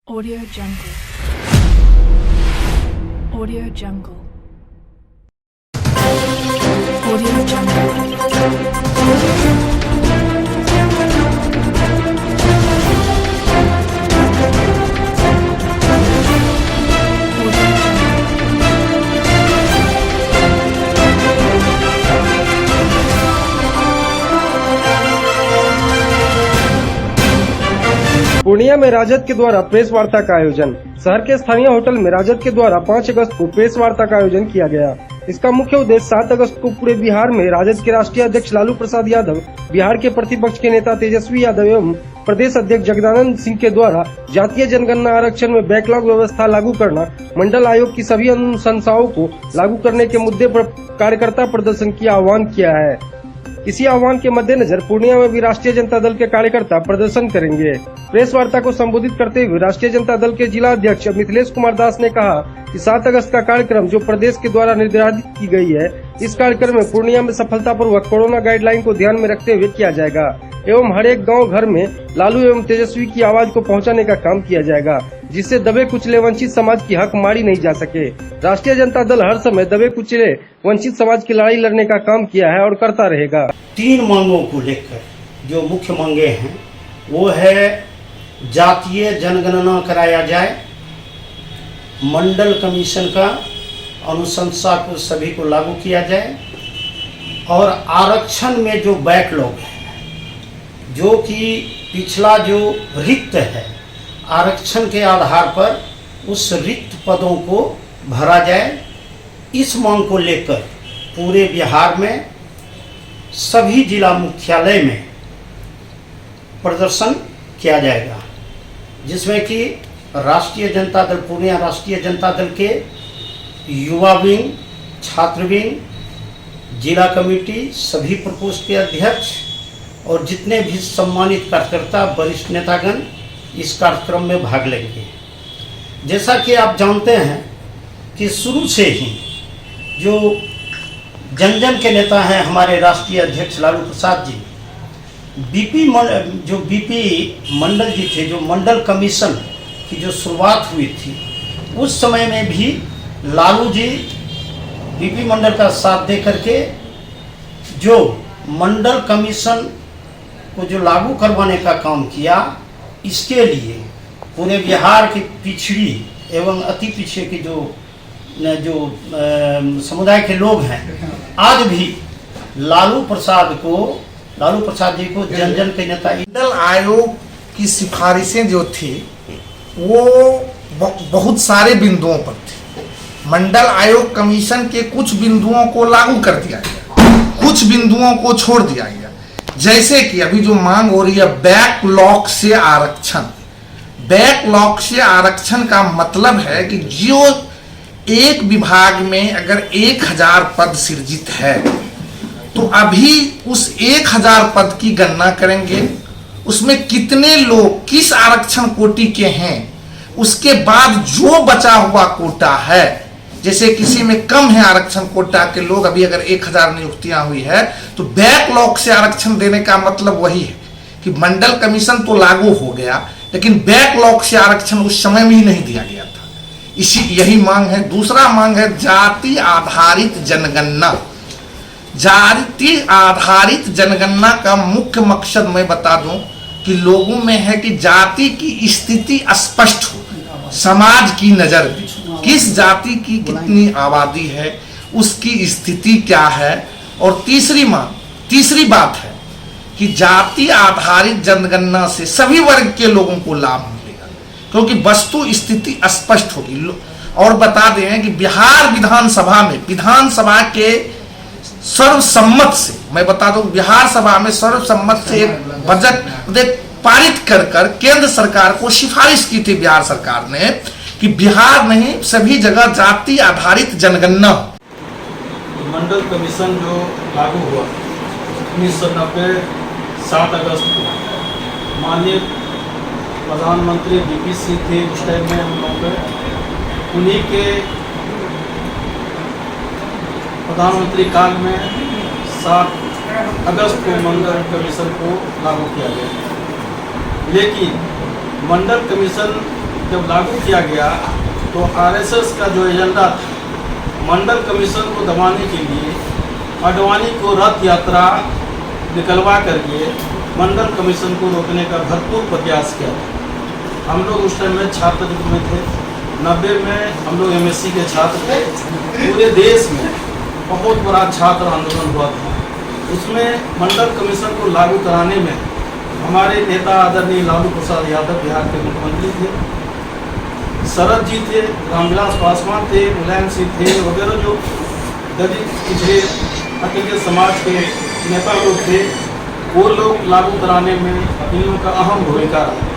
Audio Jungle. Audio Jungle. Audio Jungle. Purnia में राजद के द्वारा प्रेस वार्ता का आयोजन। शहर के स्थानीय होटल में राजद के द्वारा 5 अगस्त को प्रेस वार्ता का आयोजन किया गया। इसका मुख्य उद्देश्य 7 अगस्त को पूरे बिहार में राजद के राष्ट्रीय अध्यक्ष लालू प्रसाद यादव, बिहार के प्रतिपक्ष के नेता तेजस्वी यादव एवं प्रदेश अध्यक्ष जगदानंद सिंह के द्वारा जातीय जनगणना आरक्षण में बैकलॉग व्यवस्था लागू करना, मंडल आयोग की सभी अनुशंसाओं को लागू करने के मुद्दे पर कार्यकर्ता प्रदर्शन की आह्वान किया है। इसी आह्वान के मद्देनजर पूर्णिया में भी राष्ट्रीय जनता दल के कार्यकर्ता प्रदर्शन करेंगे। प्रेस वार्ता को संबोधित करते हुए राष्ट्रीय जनता दल के जिला अध्यक्ष मिथिलेश कुमार दास ने कहा कि 7 अगस्त का कार्यक्रम जो प्रदेश के द्वारा निर्धारित की गई है, इस कार्यक्रम में पूर्णिया में सफलतापूर्वक कोरोना गाइडलाइन को ध्यान में रखते हुए किया जाएगा एवं हर एक गाँव घर में लालू एवं तेजस्वी की आवाज को पहुँचाने का काम किया जाएगा, जिससे दबे कुचले वंचित समाज की हक मारी नहीं जा सके। राष्ट्रीय जनता दल हर समय दबे कुचले वंचित समाज की लड़ाई लड़ने का काम किया है और करता रहेगा। 3 मांगों को लेकर जो मुख्य मांगे हैं वो है जातीय जनगणना कराया जाए, मंडल कमीशन का अनुशंसा को सभी को लागू किया जाए और आरक्षण में जो बैकलॉग है, जो कि पिछला जो रिक्त है, आरक्षण के आधार पर उस रिक्त पदों को भरा जाए। इस मांग को लेकर पूरे बिहार में सभी जिला मुख्यालय में प्रदर्शन किया जाएगा, जिसमें कि राष्ट्रीय जनता दल पूर्णिया राष्ट्रीय जनता दल के युवा विंग, छात्र विंग, जिला कमेटी, सभी प्रकोष्ठ के अध्यक्ष और जितने भी सम्मानित कार्यकर्ता, वरिष्ठ नेतागण इस कार्यक्रम में भाग लेंगे। जैसा कि आप जानते हैं कि शुरू से ही जो जन जन के नेता हैं हमारे राष्ट्रीय अध्यक्ष लालू प्रसाद जी, बीपी मंडल जी थे, जो मंडल कमीशन की जो शुरुआत हुई थी, उस समय में भी लालू जी बीपी मंडल का साथ दे करके जो मंडल कमीशन को जो लागू करवाने का काम किया, इसके लिए पूरे बिहार की पिछड़ी एवं अति पिछड़े के जो समुदाय के लोग हैं, आज भी लालू प्रसाद जी को जन जन के नेता। मंडल आयोग की सिफारिशें जो थी वो बहुत सारे बिंदुओं पर थी। मंडल आयोग कमीशन के कुछ बिंदुओं को लागू कर दिया गया, कुछ बिंदुओं को छोड़ दिया गया। जैसे कि अभी जो मांग हो रही है बैकलॉग से आरक्षण। बैकलॉग से आरक्षण का मतलब है कि जो एक विभाग में अगर 1000 पद सृजित है तो अभी उस 1000 पद की गणना करेंगे, उसमें कितने लोग किस आरक्षण कोटि के हैं, उसके बाद जो बचा हुआ कोटा है, जैसे किसी में कम है आरक्षण कोटा के लोग, अभी अगर 1000 नियुक्तियां हुई है तो बैकलॉग से आरक्षण देने का मतलब वही है कि मंडल कमीशन तो लागू हो गया, लेकिन बैकलॉग से आरक्षण उस समय में ही नहीं दिया गया था। यही मांग है। दूसरा मांग है जाति आधारित जनगणना। जाति आधारित जनगणना का मुख्य मकसद मैं बता दूं कि लोगों में है कि जाति की स्थिति स्पष्ट हो, समाज की नजर में किस जाति की कितनी आबादी है, उसकी स्थिति क्या है। और तीसरी बात है कि जाति आधारित जनगणना से सभी वर्ग के लोगों को लाभ मिलेगा, क्योंकि वस्तु स्थिति स्पष्ट होगी। और बता दें कि बिहार विधानसभा के सर्वसम्मत से, मैं बता दूं बिहार सभा में सर्वसम्मत से एक बजट पारित कर केंद्र सरकार को सिफारिश की थी बिहार सरकार ने कि बिहार नहीं सभी जगह जाति आधारित जनगणना। मंडल कमीशन जो लागू हुआ 1990 7 अगस्त को, माननीय प्रधानमंत्री बीपी सिंह थे उस टाइम में, हम लोगों पे उन्हीं के प्रधानमंत्री काल में 7 अगस्त को मंडल कमीशन को लागू किया गया। लेकिन मंडल कमीशन जब लागू किया गया तो आरएसएस का जो एजेंडा था मंडल कमीशन को दबाने के लिए आडवाणी को रथ यात्रा निकलवा करके मंडल कमीशन को रोकने का भरपूर प्रयास किया था। हम लोग उस टाइम में छात्र में थे, 90 में हम लोग एमएससी के छात्र थे। पूरे देश में बहुत बड़ा छात्र आंदोलन हुआ था। उसमें मंडल कमीशन को लागू कराने में हमारे नेता आदरणीय लालू प्रसाद यादव बिहार के मुख्यमंत्री थे, शरद जी थे, रामविलास पासवान थे, मुलायम सिंह थे वगैरह जो दलित पिछड़े अतिरिक्त समाज के नेता लोग थे, वो लोग लागू कराने में इन लोगों का अहम भूमिका रहा।